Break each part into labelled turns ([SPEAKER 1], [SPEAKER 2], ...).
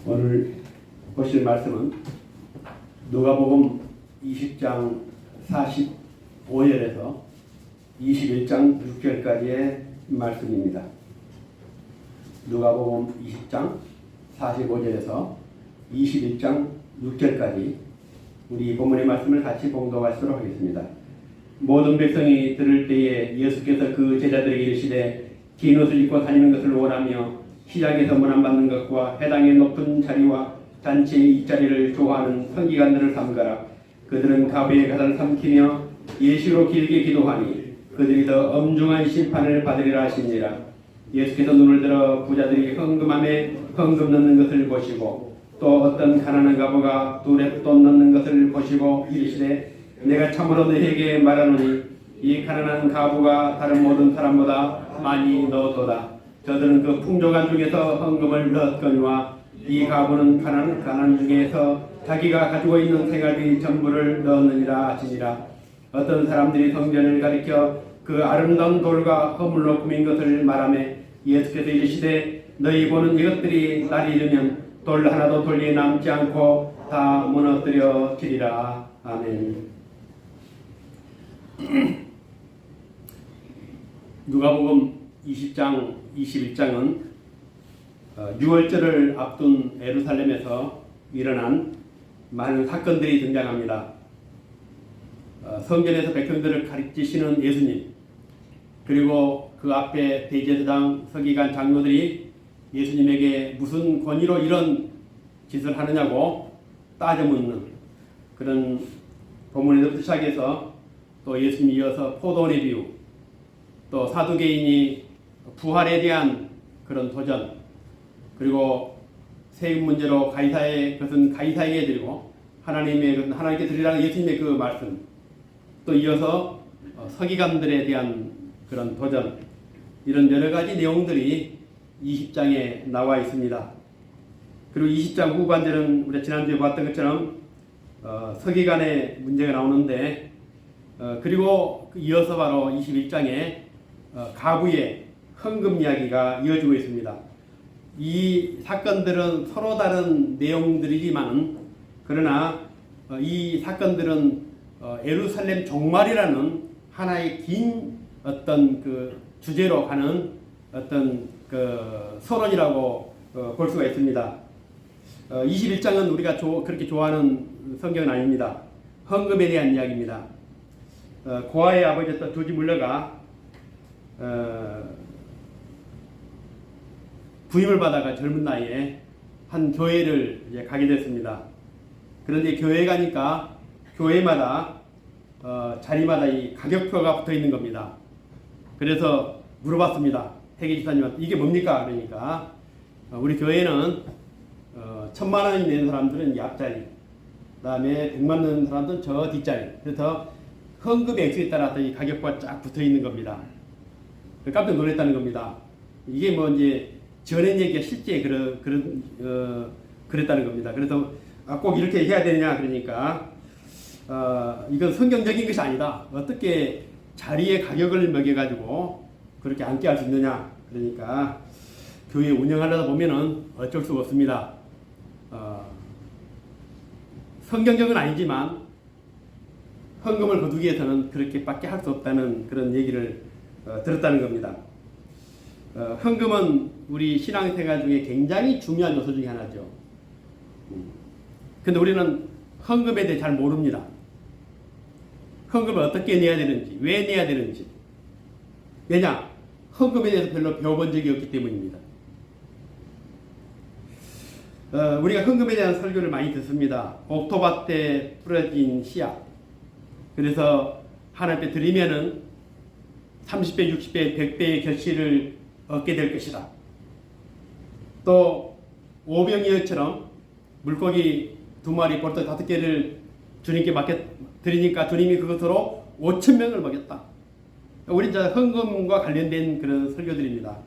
[SPEAKER 1] 오늘 보실 말씀은 누가복음 20장 45절에서 21장 6절까지의 말씀입니다. 누가복음 20장 45절에서 21장 6절까지 우리 본문의 말씀을 같이 봉독하시도록 하겠습니다. 모든 백성이 들을 때에 예수께서 그 제자들에게 이르시되 긴 옷을 입고 다니는 것을 원하며 시장에서 문안받는 것과 해당의 높은 자리와 잔치의 윗자리를 좋아하는 선기관들을 삼가라. 그들은 가부의 가사를 삼키며 예시로 길게 기도하니 그들이 더 엄중한 심판을 받으리라 하시니라. 예수께서 눈을 들어 부자들이 헌금함에 헌금 넣는 것을 보시고 또 어떤 가난한 가부가 둘에 돈 넣는 것을 보시고 이르시되 내가 참으로 너희에게 말하노니 이 가난한 가부가 다른 모든 사람보다 많이 넣었도다. 저들은 그 풍족한 중에서 헌금을 넣었거니와 이 가부는 가난 중에서 자기가 가지고 있는 생활비 전부를 넣었느니라 하시니라. 어떤 사람들이 성전을 가리켜 그 아름다운 돌과 허물로 꾸민 것을 말하며 예수께서 이르시되 너희 보는 이것들이 날이 이르면 돌 하나도 돌리에 남지 않고 다 무너뜨려지리라. 아멘. 누가복음 20장 21장은 6월절을 앞둔 예루살렘에서 일어난 많은 사건들이 등장합니다. 성전에서 백성들을 가르치시는 예수님, 그리고 그 앞에 대제사장, 서기관, 장로들이 예수님에게 무슨 권위로 이런 짓을 하느냐고 따져 묻는 그런 본문에서부터 시작해서 또 예수님이 이어서 포도원의 비유, 또 사두개인이 부활에 대한 그런 도전, 그리고 세금 문제로 가이사의 것은 가이사에게 드리고 하나님의 것은 하나님께 드리라는 예수님의 그 말씀, 또 이어서 서기관들에 대한 그런 도전, 이런 여러 가지 내용들이 20장에 나와 있습니다. 그리고 20장 후반절은 우리가 지난주에 봤던 것처럼 서기관의 문제가 나오는데 그리고 이어서 바로 21장에 가부의 헌금 이야기가 이어지고 있습니다. 이 사건들은 서로 다른 내용들이지만 그러나 이 사건들은 예루살렘 종말이라는 하나의 긴 어떤 그 주제로 가는 어떤 그 서론이라고 볼 수가 있습니다. 21장은 우리가 그렇게 좋아하는 성경은 아닙니다. 헌금에 대한 이야기입니다. 고아의 아버지였던 조지 물러가 부임을 받아가 젊은 나이에 한 교회를 이제 가게 됐습니다. 그런데 교회 가니까 교회마다 자리마다 이 가격표가 붙어 있는 겁니다. 그래서 물어봤습니다. 회계 지사님한테 이게 뭡니까? 그러니까 우리 교회는 1,000만 원이 내는 사람들은 이 앞자리, 그 다음에 100만 내는 사람들은 저 뒷자리. 그래서 헌금의 액수에 따라서 이 가격표가 쫙 붙어 있는 겁니다. 깜짝 놀랐다는 겁니다. 이게 뭐 이제 전엔 얘기가 실제 그랬다는 겁니다. 그래서 꼭 이렇게 해야 되느냐 그러니까 이건 성경적인 것이 아니다. 어떻게 자리의 가격을 매겨가지고 그렇게 앉게 할 수 있느냐. 그러니까 교회 운영하려다 보면은 어쩔 수가 없습니다. 성경적은 아니지만 헌금을 거두기 위해서는 그렇게밖에 할 수 없다는 그런 얘기를 들었다는 겁니다. 헌금은 우리 신앙생활 중에 굉장히 중요한 요소 중에 하나죠. 근데 우리는 헌금에 대해 잘 모릅니다. 헌금을 어떻게 내야 되는지, 왜 내야 되는지. 왜냐? 헌금에 대해서 별로 배워본 적이 없기 때문입니다. 우리가 헌금에 대한 설교를 많이 듣습니다. 옥토밭에 뿌려진 씨앗. 그래서 하나님께 드리면은 30배, 60배, 100배의 결실을 얻게 될 것이다. 또 오병이어처럼 물고기 2마리, 벌떡 5개를 주님께 드리니까 주님이 그것으로 5,000명을 먹였다. 우리 이제 헌금과 관련된 그런 설교들입니다.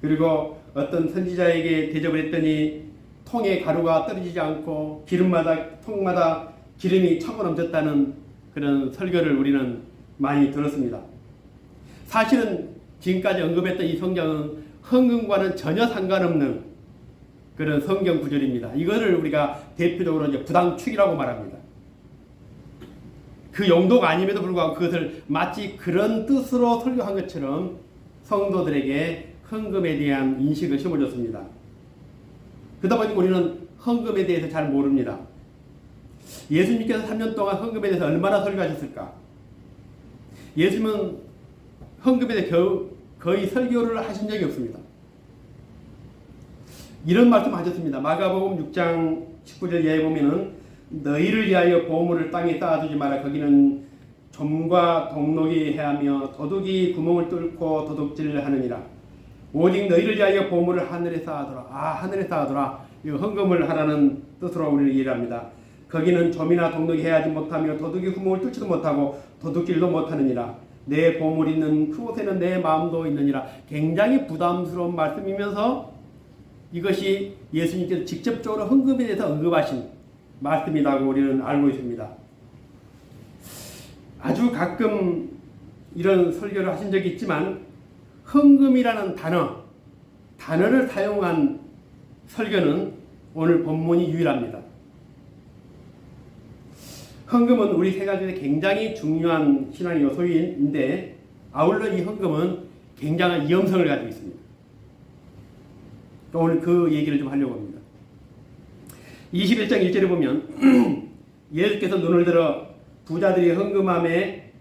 [SPEAKER 1] 그리고 어떤 선지자에게 대접을 했더니 통에 가루가 떨어지지 않고 통마다 기름이 차고 넘쳤다는 그런 설교를 우리는 많이 들었습니다. 사실은 지금까지 언급했던 이 성경은 헌금과는 전혀 상관없는 그런 성경 구절입니다. 이거를 우리가 대표적으로 이제 부당축이라고 말합니다. 그 용도가 아님에도 불구하고 그것을 마치 그런 뜻으로 설교한 것처럼 성도들에게 헌금에 대한 인식을 심어줬습니다. 그러다 보니까 우리는 헌금에 대해서 잘 모릅니다. 예수님께서 3년 동안 헌금에 대해서 얼마나 설교하셨을까? 예수님은 헌금에 대해서 거의 설교를 하신 적이 없습니다. 이런 말씀 하셨습니다. 마가복음 6장 19절 이하에 보면은 너희를 위하여 보물을 땅에 쌓아두지 마라. 거기는 좀과 동록이 해하며 도둑이 구멍을 뚫고 도둑질을 하느니라. 오직 너희를 위하여 보물을 하늘에 쌓아두라. 하늘에 쌓아두라. 이 헌금을 하라는 뜻으로 우리는 이해를 합니다. 거기는 좀이나 동록이 해하지 못하며 도둑이 구멍을 뚫지도 못하고 도둑질도 못하느니라. 내 보물 있는 그곳에는 내 마음도 있느니라. 굉장히 부담스러운 말씀이면서 이것이 예수님께서 직접적으로 헌금에 대해서 언급하신 말씀이라고 우리는 알고 있습니다. 아주 가끔 이런 설교를 하신 적이 있지만 헌금이라는 단어를 사용한 설교는 오늘 본문이 유일합니다. 헌금은 우리 생활 중에 굉장히 중요한 신앙 요소인데 아울러 이 헌금은 굉장한 위험성을 가지고 있습니다. 오늘 그 얘기를 좀 하려고 합니다. 21장 1절에 보면 예수께서 눈을 들어 부자들이 헌금함에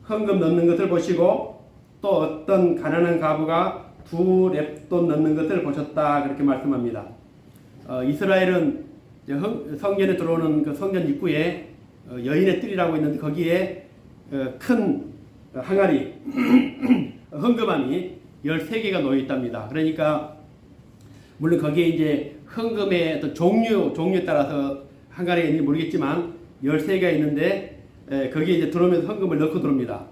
[SPEAKER 1] 헌금 넣는 것을 보시고 또 어떤 가난한 과부가 2렙돈 넣는 것을 보셨다 그렇게 말씀합니다. 이스라엘은 성전에 들어오는 그 성전 입구에 여인의 뜰이라고 있는데 거기에 큰 항아리 헌금함이 13개가 놓여 있답니다. 그러니까 물론 거기에 이제 헌금의 어떤 종류에 따라서 항아리가 있는지 모르겠지만 13개가 있는데 거기에 이제 들어오면서 헌금을 넣고 들어옵니다.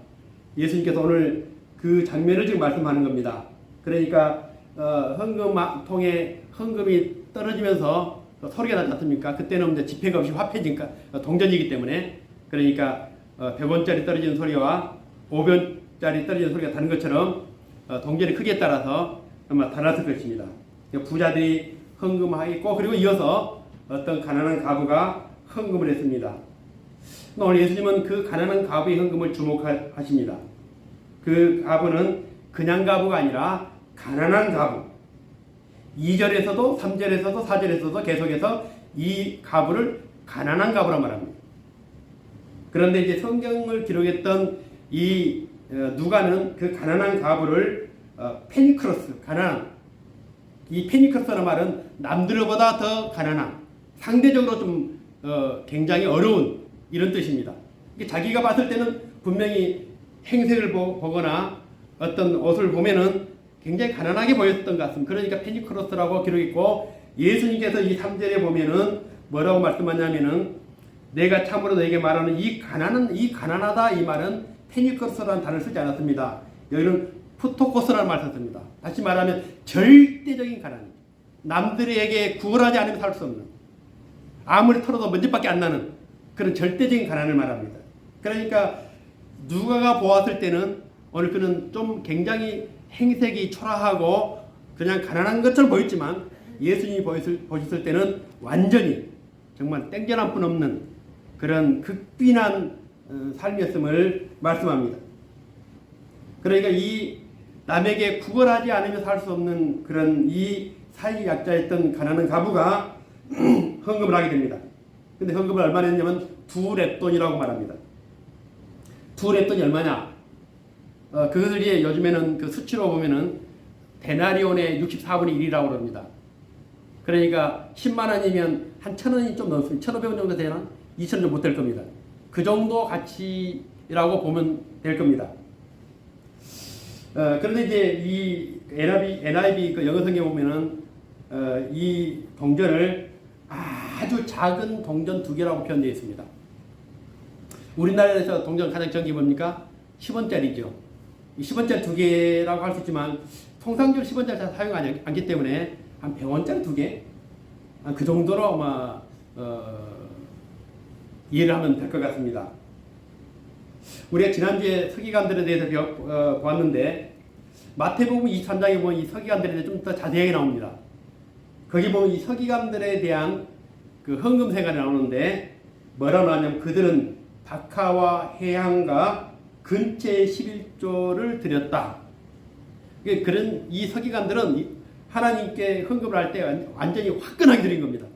[SPEAKER 1] 예수님께서 오늘 그 장면을 지금 말씀하는 겁니다. 그러니까 헌금통에 헌금이 떨어지면서 소리가 나지 않습니까? 그때는 이제 지폐가 없이 화폐니까 동전이기 때문에 그러니까 100원짜리 떨어지는 소리와 5원짜리 떨어지는 소리가 다른 것처럼 동전의 크기에 따라서 아마 달랐을 것입니다. 부자들이 헌금하였고 그리고 이어서 어떤 가난한 과부가 헌금을 했습니다. 오늘 예수님은 그 가난한 과부의 헌금을 주목하십니다. 그 과부는 그냥 과부가 아니라 가난한 과부. 2절에서도 3절에서도 4절에서도 계속해서 이 과부를 가난한 과부라 말합니다. 그런데 이제 성경을 기록했던 이 누가는 그 가난한 과부를 페니크로스, 가난한, 이 페니크로스라는 말은 남들보다 더 가난한, 상대적으로 좀 굉장히 어려운 이런 뜻입니다. 자기가 봤을 때는 분명히 행색을 보거나 어떤 옷을 보면은 굉장히 가난하게 보였던 것 같습니다. 그러니까 페니크로스라고 기록했고 예수님께서 이 3절에 보면은 뭐라고 말씀하냐면은 내가 참으로 너에게 말하는 이 가난하다 이 말은 페니크로스라는 단어를 쓰지 않았습니다. 여기는 푸토코스라는 말을 썼습니다. 다시 말하면 절대적인 가난입니다. 남들에게 구걸하지 않으면 살 수 없는, 아무리 털어도 먼지밖에 안 나는 그런 절대적인 가난을 말합니다. 그러니까 누가가 보았을 때는 오늘 그는 좀 굉장히 행색이 초라하고 그냥 가난한 것처럼 보였지만 예수님이 보셨을 때는 완전히 정말 땡전 한 푼 없는 그런 극빈한 삶이었음을 말씀합니다. 그러니까 이 남에게 구걸하지 않으면 살 수 없는 그런 이 사회 약자였던 가난한 과부가 헌금을 하게 됩니다. 근데 헌금을 얼마나 했냐면 2렙돈이라고 말합니다. 2렙돈이 얼마냐? 그것을 이제 요즘에는 그 수치로 보면은 데나리온의 64분의 1이라고 그럽니다. 그러니까 10만 원이면 한 1,000원이 좀 넘습니다. 1,500원 정도 되나? 2,000원 정도 못 될 겁니다. 그 정도 가치라고 보면 될 겁니다. 그런데 이제 이 NIV 그 영어 성경에 보면은 이 동전을 아주 작은 동전 2개라고 표현되어 있습니다. 우리나라에서 동전 가장 적은 게 뭡니까? 10원짜리죠. 10원짜리 2개라고 할 수 있지만 통상적으로 10원짜리 잘 사용하지 않기 때문에 한 100원짜리 2개? 그 정도로 아마 이해를 하면 될 것 같습니다. 우리가 지난주에 서기관들에 대해서 보았는데 마태복음 23장에 보면 이 서기관들에 대해 좀 더 자세하게 나옵니다. 거기 보면 이 서기관들에 대한 그 헌금 생활이 나오는데 뭐라고 하냐면 그들은 박하와 해양과 근처의 11조를 드렸다. 그런 이 서기관들은 하나님께 헌금을 할 때 완전히 화끈하게 드린 겁니다.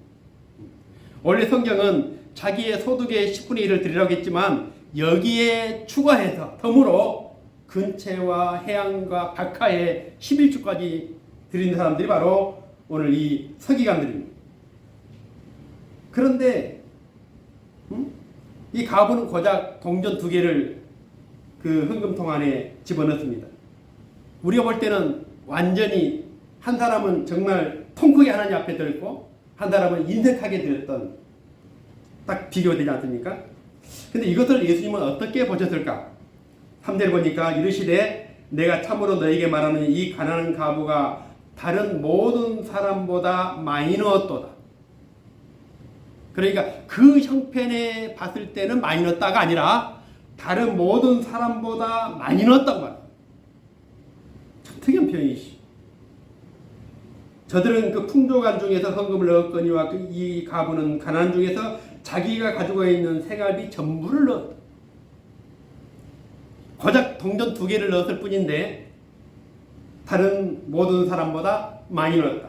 [SPEAKER 1] 원래 성경은 자기의 소득의 10분의 1을 드리라고 했지만 여기에 추가해서 덤으로 근채와 해양과 박하의 11조까지 드리는 사람들이 바로 오늘 이 서기관들입니다. 그런데 이 가부는 고작 동전 2개를 그 헌금통 안에 집어넣습니다. 우리가 볼 때는 완전히 한 사람은 정말 통 크게 하나님 앞에 들었고 한 사람은 인색하게 들었던 딱 비교가 되지 않습니까? 근데 이것을 예수님은 어떻게 보셨을까? 3절 보니까 이르시되 내가 참으로 너에게 말하는 이 가난한 가부가 다른 모든 사람보다 많이 넣었도다. 그러니까 그 형편에 봤을 때는 많이 넣었다가 아니라 다른 모든 사람보다 많이 넣었다고 말합니다. 참 특이한 표현이시. 저들은 그 풍족한 중에서 헌금을 넣었거니와 이 가부는 가난한 중에서 자기가 가지고 있는 생활비 전부를 넣었다. 고작 동전 2개를 넣었을 뿐인데 다른 모든 사람보다 많이 넣었다.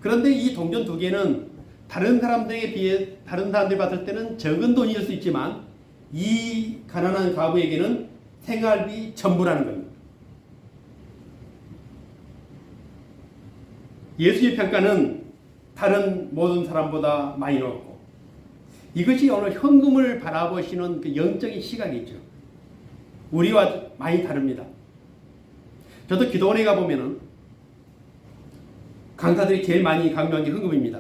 [SPEAKER 1] 그런데 이 동전 2개는 다른 사람들에 비해 다른 사람들이 봤을 때는 적은 돈일 수 있지만 이 가난한 가부에게는 생활비 전부라는 겁니다. 예수의 평가는 다른 모든 사람보다 많이 넣었고 이것이 오늘 헌금을 바라보시는 그 영적인 시각이죠. 우리와 많이 다릅니다. 저도 기도원에 가보면은 강사들이 제일 많이 강조한 게 헌금입니다.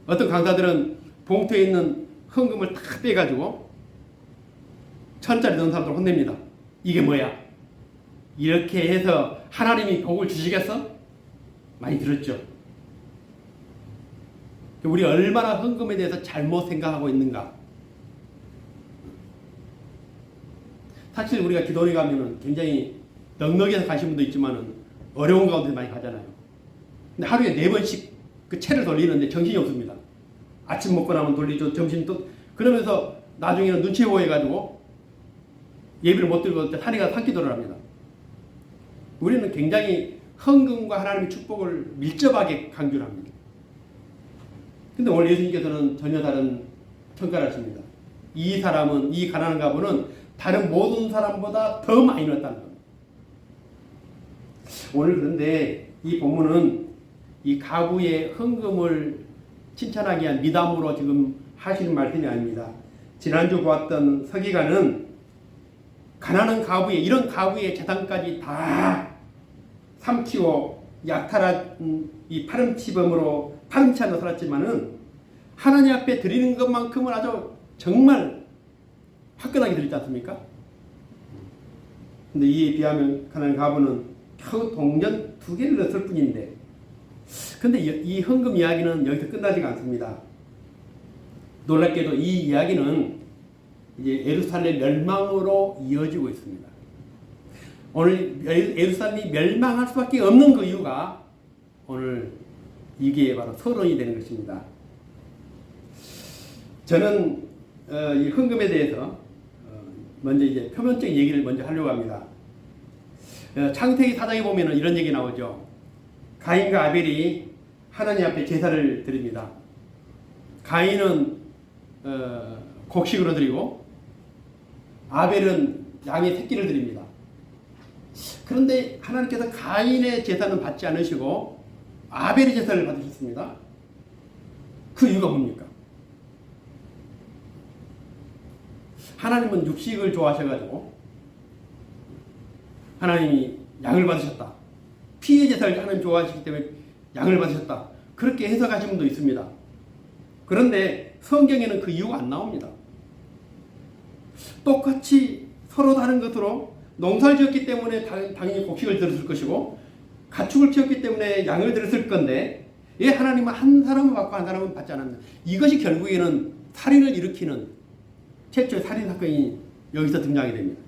[SPEAKER 1] 어떤 강사들은 봉투에 있는 헌금을 다 빼가지고 1,000짜리 넣은 사람들 혼냅니다. 이게 뭐야? 이렇게 해서 하나님이 복을 주시겠어? 많이 들었죠. 우리 얼마나 헌금에 대해서 잘못 생각하고 있는가. 사실 우리가 기도원에 가면은 굉장히 넉넉해서 가신 분도 있지만은 어려운 가운데 많이 가잖아요. 근데 하루에 4번씩 그 채를 돌리는데 정신이 없습니다. 아침 먹고 나면 돌리죠. 점심 또 그러면서 나중에는 눈치 보여가지고 예비를 못 들고 산에 가서 산기도를 합니다. 우리는 굉장히 헌금과 하나님의 축복을 밀접하게 강조를 합니다. 근데 오늘 예수님께서는 전혀 다른 평가를 하십니다. 이 사람은, 이 가난한 가부는 다른 모든 사람보다 더 많이 넣었다는 겁니다. 오늘 그런데 이 본문은 이 가부의 헌금을 칭찬하기 위한 미담으로 지금 하시는 말씀이 아닙니다. 지난주 보았던 서기관은 가난한 가부의, 이런 가부의 재산까지 다 삼키고 약탈한 이 파렴치범으로 파렴치 않아 살았지만은 하나님 앞에 드리는 것만큼은 아주 정말 화끈하게 드리지 않습니까? 근데 이에 비하면 가난한 가부는 겨우 동전 2개를 넣었을 뿐인데, 근데 이 헌금 이야기는 여기서 끝나지가 않습니다. 놀랍게도 이 이야기는 이제 예루살렘 멸망으로 이어지고 있습니다. 오늘 예루살렘이 멸망할 수밖에 없는 그 이유가 오늘 이게 바로 서론이 되는 것입니다. 저는 이 헌금에 대해서 먼저 이제 표면적인 얘기를 먼저 하려고 합니다. 창세기 4장에 보면은 이런 얘기 나오죠. 가인과 아벨이 하나님 앞에 제사를 드립니다. 가인은 곡식으로 드리고 아벨은 양의 새끼를 드립니다. 그런데 하나님께서 가인의 제사는 받지 않으시고 아벨의 제사를 받으셨습니다. 그 이유가 뭡니까? 하나님은 육식을 좋아하셔가지고 하나님이 양을 받으셨다. 피의 제사를 하나님 좋아하시기 때문에 양을 받으셨다. 그렇게 해석하시는 분도 있습니다. 그런데 성경에는 그 이유가 안 나옵니다. 똑같이 서로 다른 것으로 농사를 지었기 때문에 당연히 곡식을 들었을 것이고 가축을 키웠기 때문에 양을 들었을 건데 왜 하나님은 한 사람은 받고 한 사람은 받지 않았나. 이것이 결국에는 살인을 일으키는 최초의 살인 사건이 여기서 등장하게 됩니다.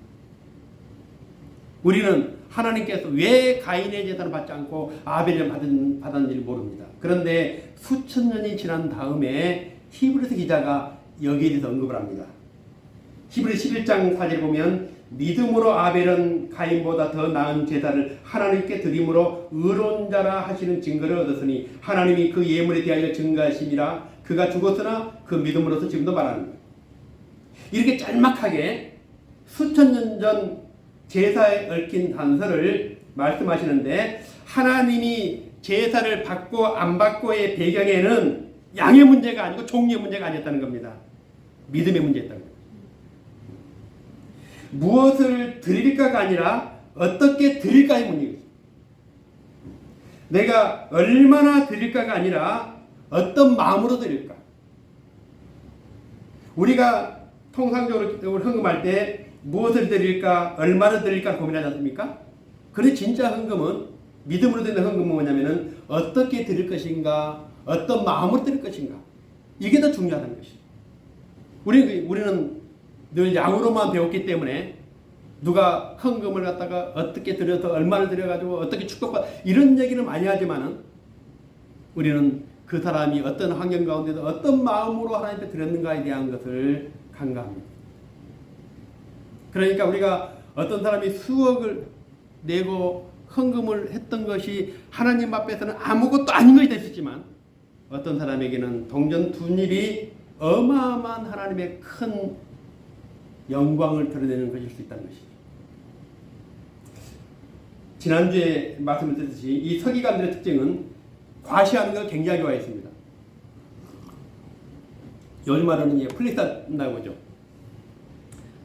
[SPEAKER 1] 우리는 하나님께서 왜 가인의 제사를 받지 않고 아벨을 받았는지 모릅니다. 그런데 수천 년이 지난 다음에 히브리서 기자가 여기에 대해서 언급을 합니다. 히브리서 11장 4절에 보면 믿음으로 아벨은 가인보다 더 나은 제사를 하나님께 드림으로 의론자라 하시는 증거를 얻었으니 하나님이 그 예물에 대하여 증거하심이라. 그가 죽었으나 그 믿음으로서 지금도 말하는 거예요. 이렇게 짤막하게 수천 년 전 제사에 얽힌 단서를 말씀하시는데, 하나님이 제사를 받고 안 받고의 배경에는 양의 문제가 아니고 종류의 문제가 아니었다는 겁니다. 믿음의 문제였다는 겁니다. 무엇을 드릴까가 아니라 어떻게 드릴까의 문제입니다. 내가 얼마나 드릴까가 아니라 어떤 마음으로 드릴까. 우리가 통상적으로 헌금할 때 무엇을 드릴까, 얼마나 드릴까 고민하지 않습니까? 그런데 진짜 헌금은, 믿음으로 되는 헌금은 뭐냐면은 어떻게 드릴 것인가, 어떤 마음으로 드릴 것인가, 이게 더 중요하다는 것이죠. 우리는 늘 양으로만 배웠기 때문에 누가 헌금을 갖다가 어떻게 드려서 얼마를 드려가지고 어떻게 축복받, 이런 얘기는 많이 하지만은 우리는 그 사람이 어떤 환경 가운데서 어떤 마음으로 하나님께 드렸는가에 대한 것을 간과합니다. 그러니까 우리가 어떤 사람이 수억을 내고 헌금을 했던 것이 하나님 앞에서는 아무것도 아닌 것이 될 수 있지만, 어떤 사람에게는 동전둔일이 어마어마한 하나님의 큰 영광을 드러내는 것일 수 있다는 것이죠. 지난주에 말씀을 드렸듯이 이 서기관들의 특징은 과시하는 걸 굉장히 좋아했습니다. 요즘 말로는 이제 플리스한다고 하죠.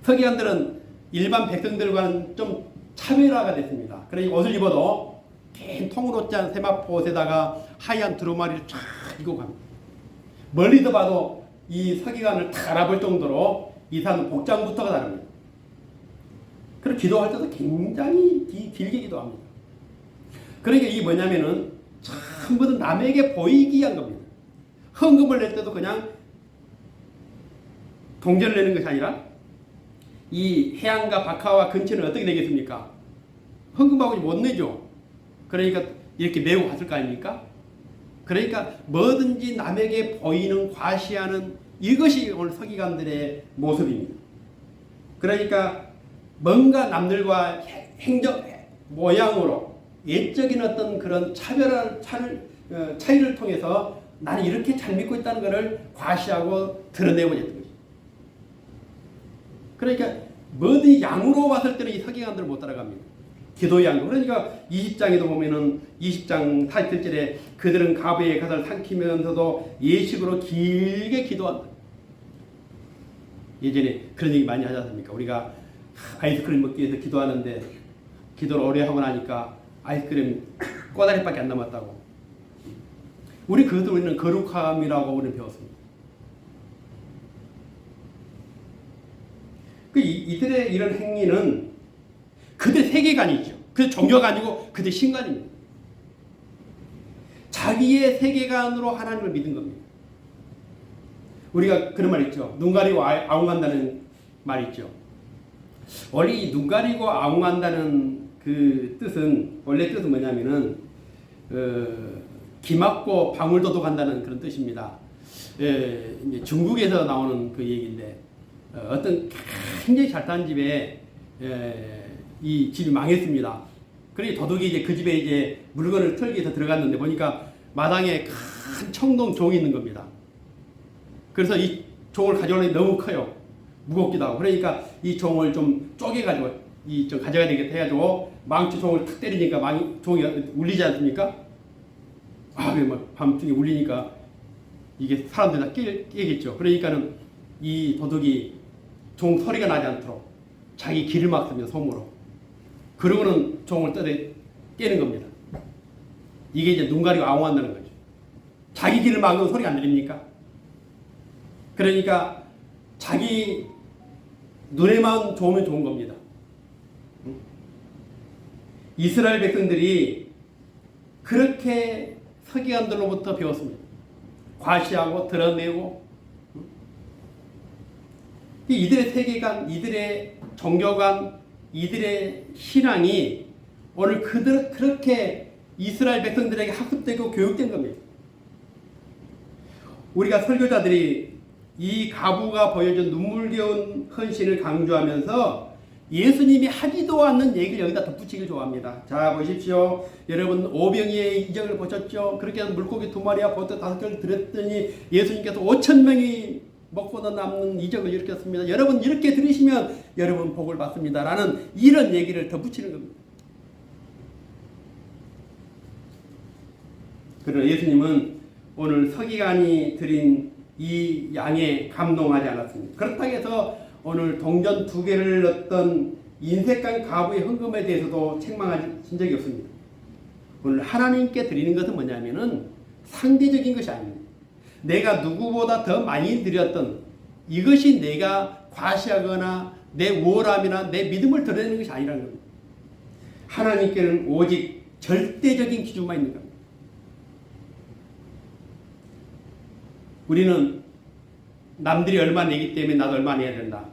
[SPEAKER 1] 서기관들은 일반 백성들과는 좀 차별화가 됐습니다. 그러니 옷을 입어도 긴 통으로 짠 세마포옷에다가 하얀 두루마리를 쫙 입고 갑니다. 멀리서 봐도 이 서기관을 다 알아볼 정도로 이 사람은 복장부터가 다릅니다. 그리고 기도할 때도 굉장히 길게 기도합니다. 그러니까 이게 뭐냐면은 전부 다 남에게 보이기 위한 겁니다. 헌금을 낼 때도 그냥 동전을 내는 것이 아니라 이 해안과 박하와 근처는 어떻게 내겠습니까? 헌금하고 못 내죠. 그러니까 이렇게 내고 갔을 거 아닙니까? 그러니까 뭐든지 남에게 보이는, 과시하는, 이것이 오늘 서기관들의 모습입니다. 그러니까 뭔가 남들과 행적, 모양으로 예적인 어떤 그런 차이를 통해서 나는 이렇게 잘 믿고 있다는 것을 과시하고 드러내고자 했던 것이죠. 그러니까 뭐든지 양으로 봤을 때는 이 서기관들을 못 따라갑니다. 기도의 양으로. 그러니까 20장에도 보면은 20장 47절에 그들은 가부의 가사를 삼키면서도 예식으로 길게 기도한다. 예전에 그런 얘기 많이 하지 않습니까? 우리가 아이스크림 먹기 위해서 기도하는데 기도를 오래 하고 나니까 아이스크림 꼬다리밖에 안 남았다고. 우리는 거룩함이라고 우리는 배웠습니다. 이들의 이런 행위는 그들 세계관이죠. 그들 종교가 아니고 그들 신관입니다. 자기의 세계관으로 하나님을 믿은 겁니다. 우리가 그런 말 있죠. 눈 가리고 아웅한다는 말 있죠. 원래 이 눈 가리고 아웅한다는 그 뜻은, 원래 뜻은 뭐냐면은 기막고 방울도독한다는 그런 뜻입니다. 이제 중국에서 나오는 그 얘기인데, 어떤 굉장히 잘 사는 집에 이 집이 망했습니다. 그러니 도둑이 이제 그 집에 이제 물건을 털기 위해서 들어갔는데 보니까 마당에 큰 청동 종이 있는 겁니다. 그래서 이 종을 가져오려니 너무 커요. 무겁기도 하고. 그러니까 이 종을 좀 쪼개가지고 좀 가져가야 되겠다 해가지고 망치 종을 탁 때리니까 종이 울리지 않습니까? 밤중에 울리니까 이게 사람들 다 깨겠죠. 그러니까는 이 도둑이 종 소리가 나지 않도록 자기 길을 막습니다. 솜으로. 그러고는 종을 깨는 겁니다. 이게 이제 눈 가리고 아웅한다는 거죠. 자기 길을 막으면 소리가 안 들립니까? 그러니까 자기 눈에만 좋으면 좋은 겁니다. 이스라엘 백성들이 그렇게 서기관들로부터 배웠습니다. 과시하고 드러내고, 이들의 세계관, 이들의 종교관, 이들의 신앙이 오늘 그렇게 이스라엘 백성들에게 학습되고 교육된 겁니다. 우리가 설교자들이 이 과부가 보여준 눈물겨운 헌신을 강조하면서 예수님이 하지도 않는 얘기를 여기다 덧붙이길 좋아합니다. 자, 보십시오. 여러분, 오병이의 이적을 보셨죠? 그렇게 해서 물고기 2마리와 보트 5개를 들었더니 예수님께서 5,000명이 먹고도 남는 이적을 일으켰습니다. 여러분, 이렇게 들으시면 여러분 복을 받습니다. 라는 이런 얘기를 덧붙이는 겁니다. 그러나 예수님은 오늘 서기관이 드린 이 양에 감동하지 않았습니다. 그렇다고 해서 오늘 동전 2개를 넣었던 인색한 과부의 헌금에 대해서도 책망하신 적이 없습니다. 오늘 하나님께 드리는 것은 뭐냐면은 상대적인 것이 아닙니다. 내가 누구보다 더 많이 드렸던 이것이 내가 과시하거나 내 우월함이나 내 믿음을 드러내는 것이 아니라는 겁니다. 하나님께는 오직 절대적인 기준만 있는 겁니다. 우리는 남들이 얼마 내기 때문에 나도 얼마 내야 된다.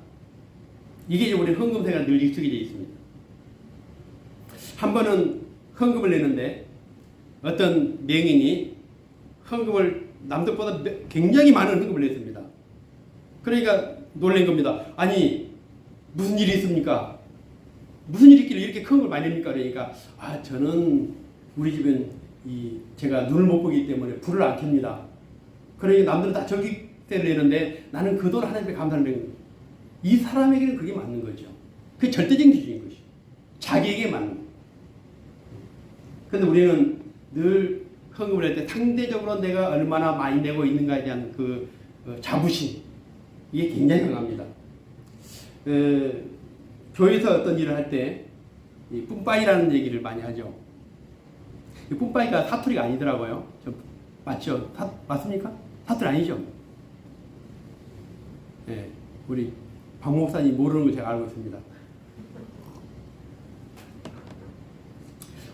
[SPEAKER 1] 이게 우리 헌금세가 늘 익숙해져 있습니다. 한 번은 헌금을 내는데 어떤 명인이 헌금을 남들보다 굉장히 많은 헌금을 냈습니다. 그러니까 놀란 겁니다. 아니, 무슨 일이 있습니까? 무슨 일이 있길래 이렇게 큰 걸 많이 냅니까? 그러니까 저는 우리 집은 제가 눈을 못 보기 때문에 불을 안 켭니다. 그러니까 남들은 다 전기세를 내는데 나는 그 돈 하나님께 감사를 드리는 거예요. 이 사람에게는 그게 맞는 거죠. 그게 절대적인 기준인 것이죠. 자기에게 맞는 거예요. 그런데 우리는 늘 헌금을 할 때 상대적으로 내가 얼마나 많이 내고 있는가에 대한 그 자부심, 이게 굉장히 강합니다. 교회에서 어떤 일을 할 때 이 뿜빠이라는 얘기를 많이 하죠. 이 뿜빠이가 사투리가 아니더라고요. 맞죠? 맞습니까? 사투리 아니죠? 네, 우리 박 목사님 모르는 거 제가 알고 있습니다.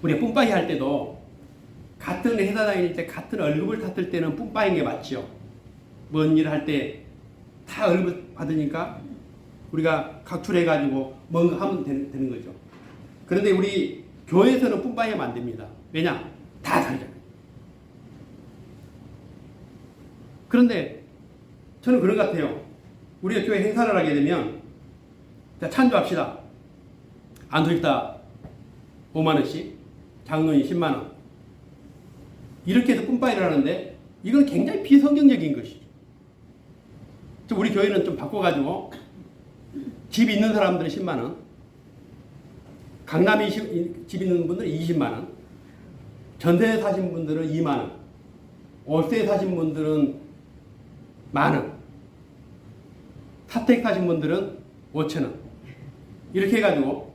[SPEAKER 1] 우리 뿜빠이 할 때도 같은 회사 다닐 때 같은 월급을 탔을 때는 뿜빠이인 게 맞죠. 뭔 일을 할 때 다 월급 받으니까 우리가 각출해가지고 뭔가 하면 되는 거죠. 그런데 우리 교회에서는 뿜빠이하면 안 됩니다. 왜냐? 다 다르잖아요. 그런데 저는 그런 것 같아요. 우리가 교회 행사를 하게 되면 자, 찬조합시다. 안수입다 5만원씩, 장로님 10만원. 이렇게 해서 뿜빠이를 하는데 이건 굉장히 비성경적인 것이죠. 우리 교회는 좀 바꿔가지고 집 있는 사람들은 10만원, 강남에 집 있는 분들은 20만원, 전세에 사신 분들은 2만원, 월세에 사신 분들은 만원, 사택 사신 분들은 5천원. 이렇게 해가지고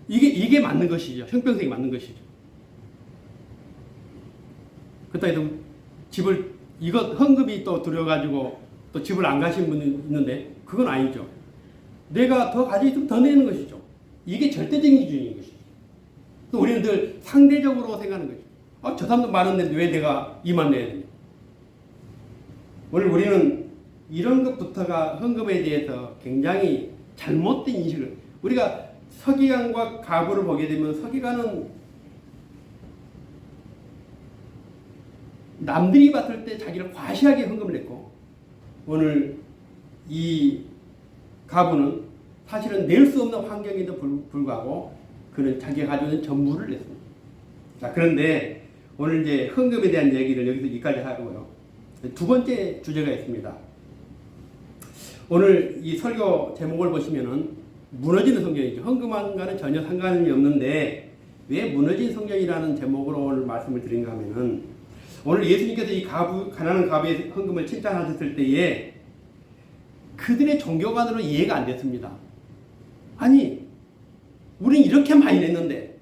[SPEAKER 1] 이게 맞는 것이죠. 형평성이 맞는 것이죠. 그렇다고 해서 집을 이것 헌금이 또 들여가지고 또 집을 안 가신 분이 있는데 그건 아니죠. 내가 더 가지고 있으면 더 내는 것이죠. 이게 절대적인 기준인 것이죠. 또 우리는 늘 상대적으로 생각하는 거죠. 저 사람도 많은 데인데 왜 내가 2만 내야 되냐. 오늘 우리는 이런 것부터가 헌금에 대해서 굉장히 잘못된 인식을, 우리가 서기관과 과부를 보게 되면 서기관은 남들이 봤을 때 자기를 과시하게 헌금을 냈고, 오늘 이 과부는 사실은 낼 수 없는 환경에도 불구하고 그는 자기가 가지고 있는 전부를 냈습니다. 자, 그런데 오늘 이제 헌금에 대한 얘기를 여기서 여기까지 하고요. 두 번째 주제가 있습니다. 오늘 이 설교 제목을 보시면은 무너지는 성경이죠. 헌금과는 전혀 상관이 없는데 왜 무너진 성경이라는 제목으로 오늘 말씀을 드린가 하면은, 오늘 예수님께서 이 가난한 과부의 헌금을 칭찬하셨을 때에 그들의 종교관으로 이해가 안 됐습니다. 아니, 우린 이렇게 많이 냈는데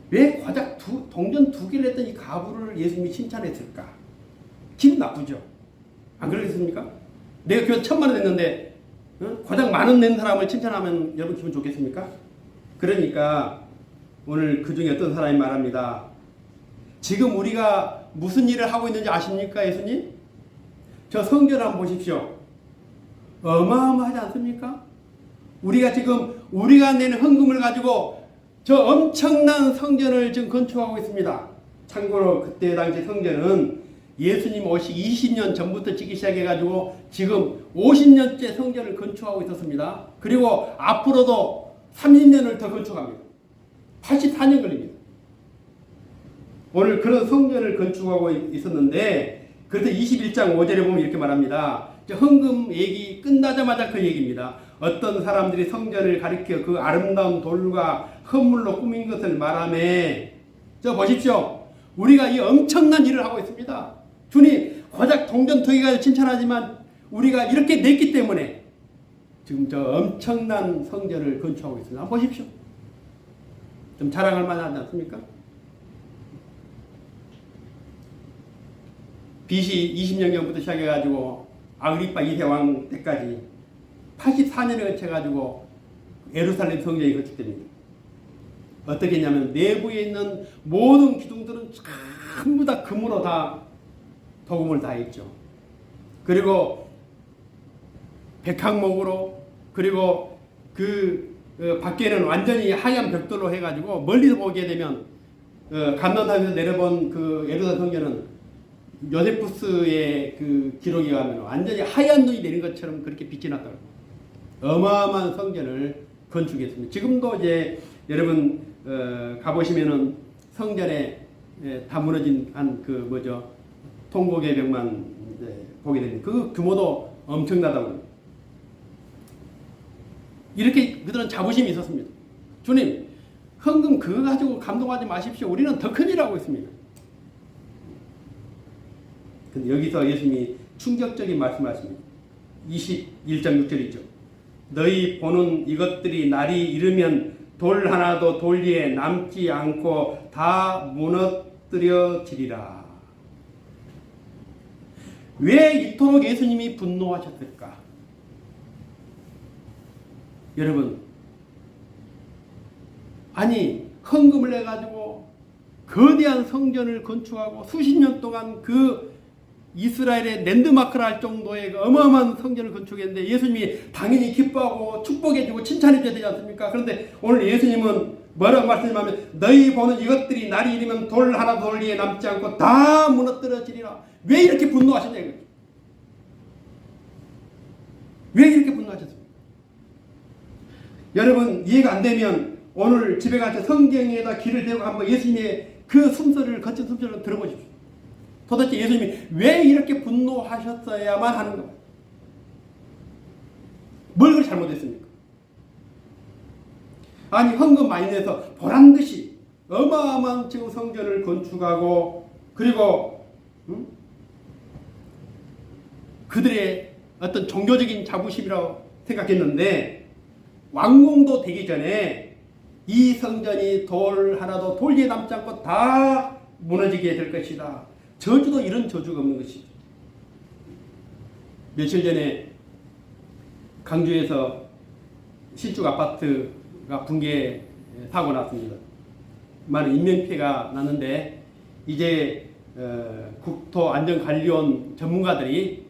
[SPEAKER 1] 왜 고작 동전 2개를 냈던 이 과부를 예수님이 칭찬했을까? 기분 나쁘죠? 안 그러겠습니까? 내가 교회 1,000만 원 냈는데 고작 10,000원 낸 사람을 칭찬하면 여러분 기분 좋겠습니까? 그러니까 오늘 그 중에 어떤 사람이 말합니다. 지금 우리가 무슨 일을 하고 있는지 아십니까, 예수님? 저 성전 한번 보십시오. 어마어마하지 않습니까? 우리가 지금 우리가 내는 헌금을 가지고 저 엄청난 성전을 지금 건축하고 있습니다. 참고로 그때 당시 성전은 예수님 오시기 20년 전부터 짓기 시작해가지고 지금 50년째 성전을 건축하고 있었습니다. 그리고 앞으로도 30년을 더 건축합니다. 84년 걸립니다. 오늘 그런 성전을 건축하고 있었는데, 그래서 21장 5절에 보면 이렇게 말합니다. 헌금 얘기 끝나자마자 그 얘기입니다. 어떤 사람들이 성전을 가리켜 그 아름다운 돌과 헌물로 꾸민 것을 말하며, 저 보십시오. 우리가 이 엄청난 일을 하고 있습니다. 주님 고작 동전투기가 칭찬하지만 우리가 이렇게 냈기 때문에 지금 저 엄청난 성전을 건축하고 있습니다. 한번 보십시오. 좀 자랑할 만하지 않습니까? BC 20년경부터 시작해가지고 아그리파 2세 왕 때까지 84년에 걸쳐가지고 예루살렘 성전이 건축됩니다. 어떻게 했냐면 내부에 있는 모든 기둥들은 전부 다 금으로 다 도금을 다 했죠. 그리고 백항목으로, 그리고 그 밖에는 완전히 하얀 벽돌로 해가지고 멀리서 보게 되면 감난산에서 내려본 그 예루살렘 성전은 요세푸스의 그 기록에 가면 완전히 하얀 눈이 내린 것처럼 그렇게 빛이 났다고. 어마어마한 성전을 건축했습니다. 지금도 이제 여러분 가보시면은 성전에 다 무너진 한 그 뭐죠, 통곡의 벽만 보게 됩니다. 그 규모도 엄청나다고 합니다. 이렇게 그들은 자부심이 있었습니다. 주님, 헌금 그거 가지고 감동하지 마십시오. 우리는 더 큰 일 하고 있습니다. 근데 여기서 예수님이 충격적인 말씀하십니다. 21장 6절이죠. 너희 보는 이것들이 날이 이르면 돌 하나도 돌 위에 남지 않고 다 무너뜨려지리라. 왜 이토록 예수님이 분노하셨을까? 여러분, 아니 헌금을 내가지고 거대한 성전을 건축하고 수십 년 동안 그 이스라엘의 랜드마크를 할 정도의 그 어마어마한 성전을 건축했는데 예수님이 당연히 기뻐하고 축복해주고 칭찬해줘야 되지 않습니까? 그런데 오늘 예수님은 뭐라고 말씀하면 너희 보는 이것들이 날이 이르면 돌 하나 돌 위에 남지 않고 다 무너뜨려지리라. 왜 이렇게 분노하셨냐 이거죠. 왜 이렇게 분노하셨습니까? 여러분 이해가 안 되면 오늘 집에 가서 성경에다 귀를 대고 한번 예수님의 그 숨소리를, 거친 숨소리를 들어보십시오. 도대체 예수님이 왜 이렇게 분노하셨어야만 하는가? 뭘 그렇게 잘못했습니까? 아니 헌금 많이 내서 보란듯이 어마어마한 지금 성전을 건축하고, 그리고 그들의 어떤 종교적인 자부심이라고 생각했는데 완공도 되기 전에 이 성전이 돌 하나도 돌 위에 남지 않고 다 무너지게 될 것이다. 저주도 이런 저주가 없는 것이죠. 며칠 전에 강주에서 신축 아파트가 붕괴 사고 났습니다. 많은 인명피해가 났는데 이제 국토안전관리원 전문가들이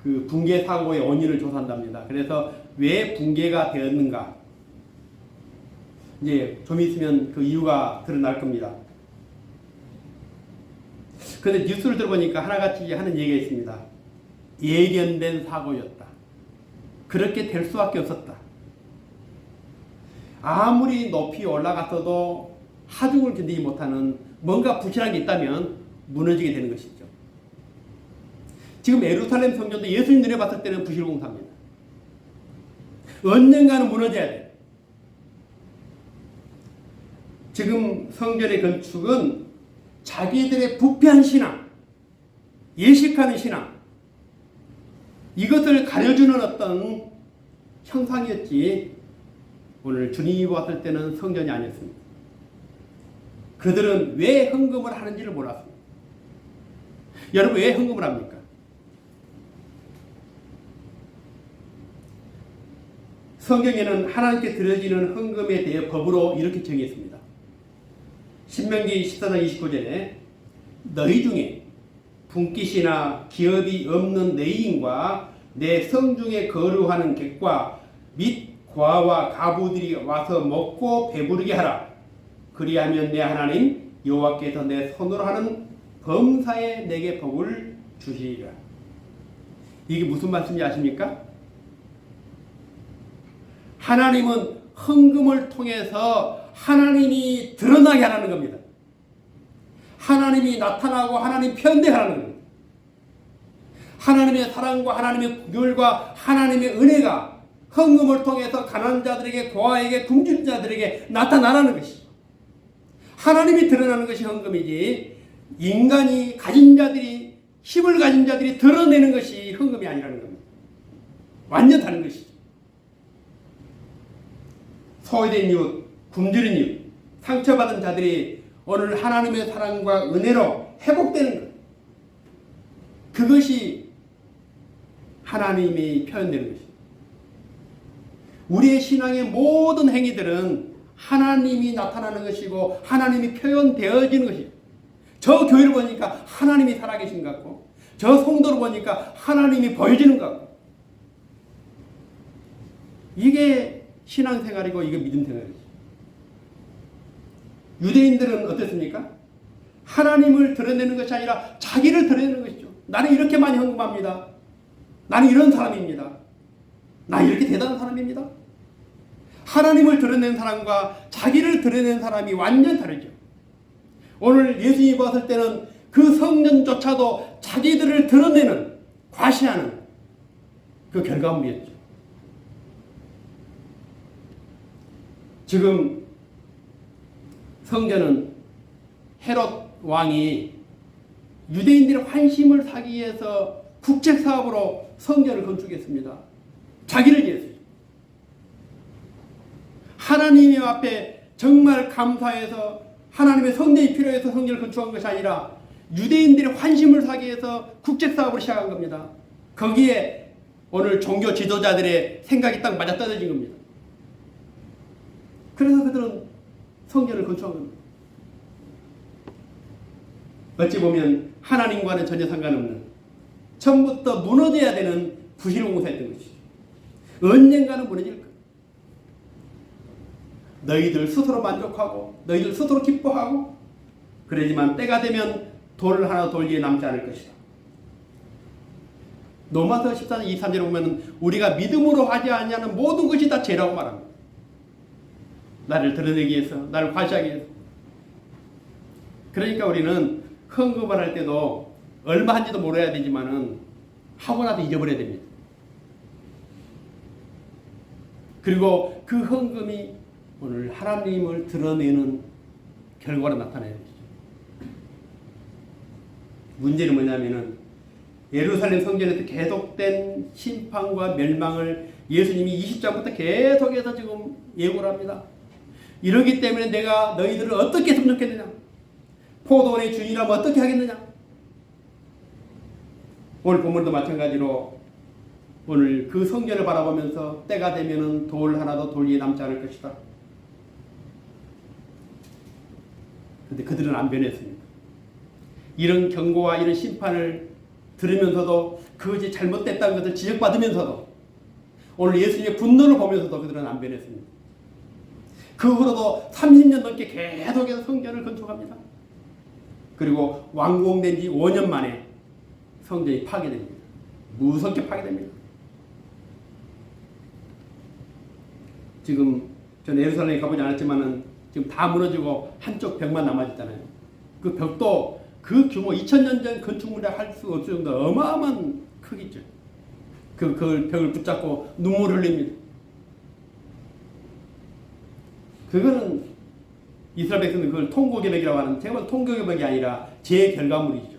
[SPEAKER 1] 그 붕괴 사고의 원인을 조사한답니다. 그래서 왜 붕괴가 되었는가, 이제 좀 있으면 그 이유가 드러날 겁니다. 그런데 뉴스를 들어보니까 하나같이 하는 얘기가 있습니다. 예견된 사고였다. 그렇게 될 수밖에 없었다. 아무리 높이 올라갔어도 하중을 견디지 못하는 뭔가 부실한 게 있다면 무너지게 되는 것이죠. 지금 예루살렘 성전도 예수님 눈에 봤을 때는 부실공사입니다. 언젠가는 무너져야 돼요. 지금 성전의 건축은 자기들의 부패한 신앙, 예식하는 신앙, 이것을 가려주는 어떤 형상이었지, 오늘 주님이 봤을 때는 성전이 아니었습니다. 그들은 왜 헌금을 하는지를 몰랐습니다. 여러분 왜 헌금을 합니까? 성경에는 하나님께 드려지는 헌금에 대해 법으로 이렇게 정했습니다. 신명기 14장 29절에 너희 중에 분깃이나 기업이 없는 내인과 내 성중에 거류하는 객과 및 고아와 가부들이 와서 먹고 배부르게 하라. 그리하면 내 하나님 여호와께서 내 손으로 하는 범사에 내게 복을 주시리라. 이게 무슨 말씀인지 아십니까? 하나님은 헌금을 통해서 하나님이 드러나게 하라는 겁니다. 하나님이 나타나고 하나님 표현되라는 겁니다. 하나님의 사랑과 하나님의 구별과 하나님의 은혜가 헌금을 통해서 가난한 자들에게, 고아에게, 굶주린 자들에게 나타나라는 것이죠. 하나님이 드러나는 것이 헌금이지, 인간이 가진 자들이, 힘을 가진 자들이 드러내는 것이 헌금이 아니라는 겁니다. 완전 다른 것이죠. 소외된 이웃, 굶주린 이웃, 상처받은 자들이 오늘 하나님의 사랑과 은혜로 회복되는 것, 그것이 하나님이 표현되는 것입니다. 우리의 신앙의 모든 행위들은 하나님이 나타나는 것이고 하나님이 표현되어지는 것이에요. 저 교회를 보니까 하나님이 살아계신 것 같고, 저 성도를 보니까 하나님이 보여지는 것 같고, 이게 신앙생활이고 이게 믿음생활이죠. 유대인들은 어땠습니까? 하나님을 드러내는 것이 아니라 자기를 드러내는 것이죠. 나는 이렇게 많이 헌금합니다. 나는 이런 사람입니다. 나 이렇게 대단한 사람입니다. 하나님을 드러내는 사람과 자기를 드러내는 사람이 완전 다르죠. 오늘 예수님이 봤을 때는 그 성전조차도 자기들을 드러내는, 과시하는 그 결과물이었죠. 지금 성전은 헤롯 왕이 유대인들의 환심을 사기 위해서 국책사업으로 성전을 건축했습니다. 자기를 위해서. 하나님 앞에 정말 감사해서 하나님의 성전이 필요해서 성전을 건축한 것이 아니라 유대인들의 환심을 사기 위해서 국책사업을 시작한 겁니다. 거기에 오늘 종교 지도자들의 생각이 딱 맞아떨어진 겁니다. 그래서 그들은 성전을 건축한 겁니다. 어찌 보면 하나님과는 전혀 상관없는, 처음부터 무너져야 되는 부실공사였던 것이죠. 언젠가는 무너질 거예요. 너희들 스스로 만족하고 너희들 스스로 기뻐하고 그러지만 때가 되면 돌을 하나 돌리에 남지 않을 것이다. 로마서 14장 23절에 보면 우리가 믿음으로 하지 않냐는 모든 것이 다 죄라고 말합니다. 나를 드러내기 위해서, 나를 과시하기 위해서. 그러니까 우리는 헌금을 할 때도 얼마 한지도 몰라야 되지만은 하고 나서 잊어버려야 됩니다. 그리고 그 헌금이 오늘 하나님을 드러내는 결과로 나타나야 되죠. 문제는 뭐냐면은 예루살렘 성전에서 계속된 심판과 멸망을 예수님이 20장부터 계속해서 지금 예고를 합니다. 이러기 때문에 내가 너희들을 어떻게 했으면 좋겠느냐? 포도원의 주인이라면 어떻게 하겠느냐? 오늘 본문도 마찬가지로 오늘 그 성전을 바라보면서 때가 되면은 돌 하나도 돌 위에 남지 않을 것이다. 그런데 그들은 안 변했습니다. 이런 경고와 이런 심판을 들으면서도 그것이 잘못됐다는 것을 지적받으면서도 오늘 예수님의 분노를 보면서도 그들은 안 변했습니다. 그 후로도 30년 넘게 계속해서 성전을 건축합니다. 그리고 완공된 지 5년 만에 성전이 파괴됩니다. 무섭게 파괴됩니다. 지금 저는 예루살렘에 가보지 않았지만은 지금 다 무너지고 한쪽 벽만 남아있잖아요. 그 벽도 그 규모 2000년 전 건축물에 할 수 없을 정도 어마어마한 크기죠. 그 벽을 붙잡고 눈물을 흘립니다. 그거는 이스라엘 백성은 그걸 통곡의 벽이라고 하는, 제가 봐도 통곡의 벽이 아니라 제 결과물이죠.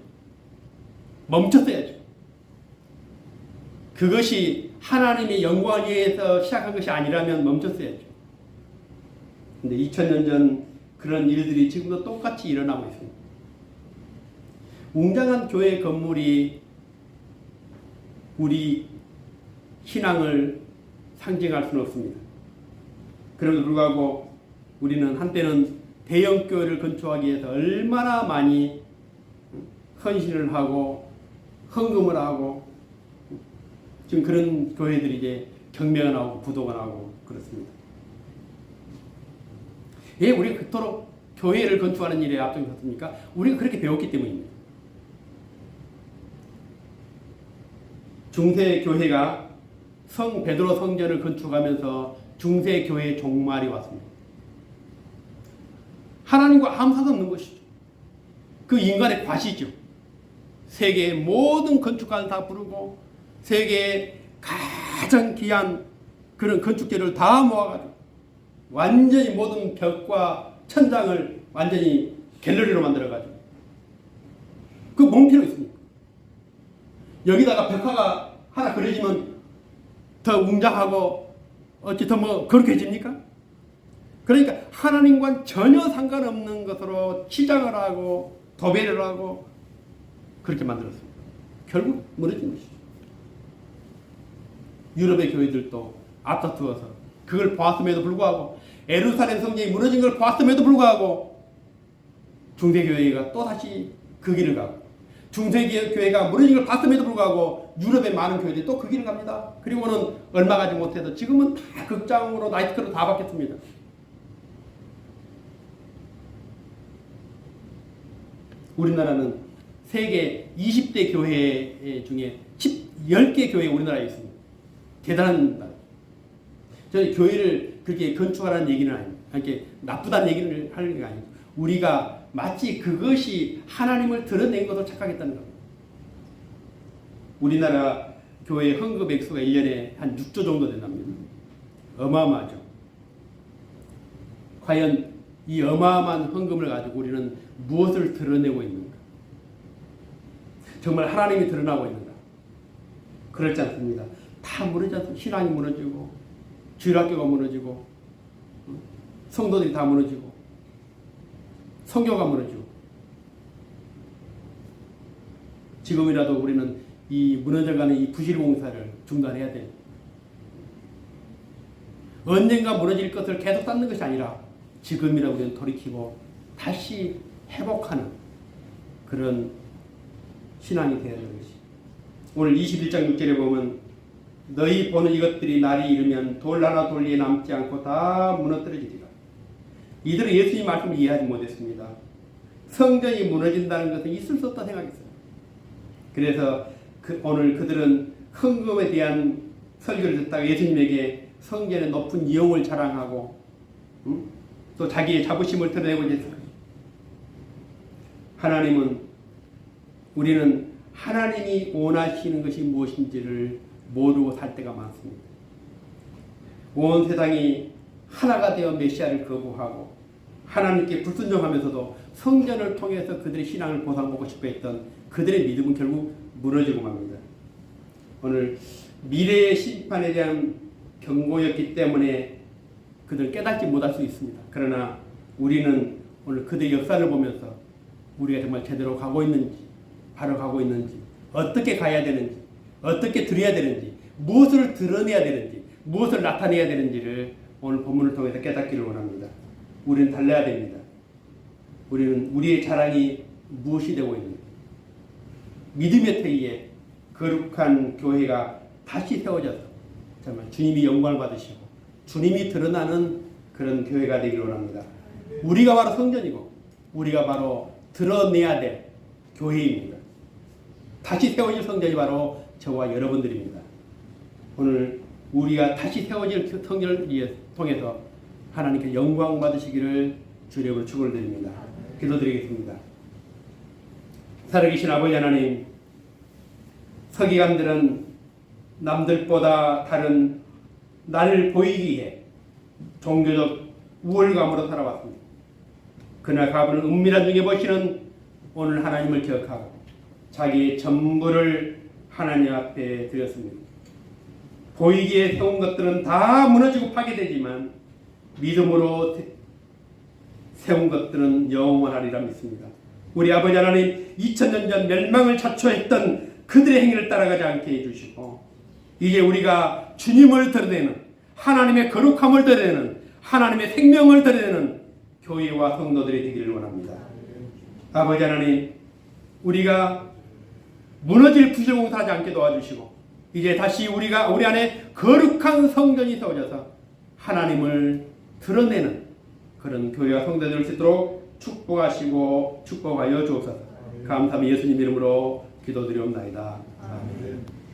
[SPEAKER 1] 멈췄어야죠. 그것이 하나님의 영광을 위해서 시작한 것이 아니라면 멈췄어야죠. 근데 2000년 전 그런 일들이 지금도 똑같이 일어나고 있습니다. 웅장한 교회 건물이 우리 신앙을 상징할 수는 없습니다. 그럼에도 불구하고 우리는 한때는 대형 교회를 건축하기 위해서 얼마나 많이 헌신을 하고 헌금을 하고 지금 그런 교회들이 이제 경매가 나오고 부도가 나오고 그렇습니다. 왜 우리가 그토록 교회를 건축하는 일에 앞장이 섰습니까? 우리가 그렇게 배웠기 때문입니다. 중세 교회가 성 베드로 성전을 건축하면서 중세 교회의 종말이 왔습니다. 하나님과 아무 상관없는 것이죠. 그 인간의 과시죠. 세계의 모든 건축가를 다 부르고 세계의 가장 귀한 그런 건축재를 다 모아가지고 완전히 모든 벽과 천장을 완전히 갤러리로 만들어가지고 그 뭔 필요 있습니까? 여기다가 벽화가 하나 그려지면 더 웅장하고 어찌 더 뭐 거룩해집니까? 그러니까 하나님과 전혀 상관없는 것으로 치장을 하고 도배를 하고 그렇게 만들었습니다. 결국 무너진 것이죠. 유럽의 교회들도 앞다투어서 그걸 보았음에도 불구하고 예루살렘 성전이 무너진 걸 보았음에도 불구하고 중세교회가 또다시 그 길을 가고 중세교회가 무너진 걸 봤음에도 불구하고 유럽의 많은 교회들이 또 그 길을 갑니다. 그리고는 얼마 가지 못해서 지금은 다 극장으로 나이트클럽 다 바뀌었습니다. 우리나라는 세계 20대 교회 중에 10개 교회 우리나라에 있습니다. 대단한 나라. 저는 교회를 그렇게 건축하라는 얘기는 아닙니다. 이렇게 나쁘다는 얘기를 하는 게 아니고 우리가 마치 그것이 하나님을 드러낸 것으로 착각했다는 겁니다. 우리나라 교회 헌금 액수가 1년에 한 6조 정도 된답니다. 어마어마하죠. 과연 이 어마어마한 헌금을 가지고 우리는 무엇을 드러내고 있는가? 정말 하나님이 드러나고 있는가? 그렇지 않습니다. 다 무너지 않습니다. 신앙이 무너지고 주일학교가 무너지고 성도들이 다 무너지고 성교가 무너지고 지금이라도 우리는 이 무너져가는 이 부실 공사를 중단해야 돼요. 언젠가 무너질 것을 계속 쌓는 것이 아니라 지금이라도 우리는 돌이키고 다시 회복하는 그런 신앙이 되어야 하는 것이. 오늘 21장 6절에 보면 너희 보는 이것들이 날이 이르면 돌 하나 돌 위에 남지 않고 다 무너뜨려지리라. 이들은 예수님 말씀을 이해하지 못했습니다. 성전이 무너진다는 것은 있을 수 없다 생각했어요. 그래서 오늘 그들은 헌금에 대한 설교를 듣다가 예수님에게 성전의 높은 이용을 자랑하고 또 자기의 자부심을 드러내고자 했어요. 우리는 하나님이 원하시는 것이 무엇인지를 모르고 살 때가 많습니다. 온 세상이 하나가 되어 메시아를 거부하고 하나님께 불순종하면서도 성전을 통해서 그들의 신앙을 보상받고 싶어 했던 그들의 믿음은 결국 무너지고 맙니다. 오늘 미래의 심판에 대한 경고였기 때문에 그들은 깨닫지 못할 수 있습니다. 그러나 우리는 오늘 그들의 역사를 보면서 우리가 정말 제대로 가고 있는지, 바로 가고 있는지, 어떻게 가야 되는지, 어떻게 드려야 되는지, 무엇을 드러내야 되는지, 무엇을 나타내야 되는지를 오늘 본문을 통해서 깨닫기를 원합니다. 우리는 달라야 됩니다. 우리는 우리의 자랑이 무엇이 되고 있는지, 믿음의 터위에 거룩한 교회가 다시 세워져서 정말 주님이 영광을 받으시고 주님이 드러나는 그런 교회가 되기를 원합니다. 우리가 바로 성전이고 우리가 바로 드러내야 될 교회입니다. 다시 세워질 성전이 바로 저와 여러분들입니다. 오늘 우리가 다시 세워질 성전을 통해서 하나님께 영광 받으시기를 주님으로 축원을 드립니다. 기도드리겠습니다. 살아계신 아버지 하나님, 서기관들은 남들보다 다른 나를 보이기 위해 종교적 우월감으로 살아왔습니다. 그러나 가부는 은밀한 중에 보시는 오늘 하나님을 기억하고 자기의 전부를 하나님 앞에 드렸습니다. 보이기에 세운 것들은 다 무너지고 파괴되지만 믿음으로 세운 것들은 영원하리라 믿습니다. 우리 아버지 하나님, 2000년 전 멸망을 자초했던 그들의 행위를 따라가지 않게 해주시고 이제 우리가 주님을 드러내는, 하나님의 거룩함을 드러내는, 하나님의 생명을 드러내는 교회와 성도들이 되기를 원합니다. 아버지 하나님, 우리가 무너질 부실공사하지 않게 도와주시고 이제 다시 우리 안에 거룩한 성전이 세워져서 하나님을 드러내는 그런 교회와 성도들 될 수 있도록 축복하시고 축복하여 주옵소서. 감사하며 예수님 이름으로 기도드리옵나이다. 아멘.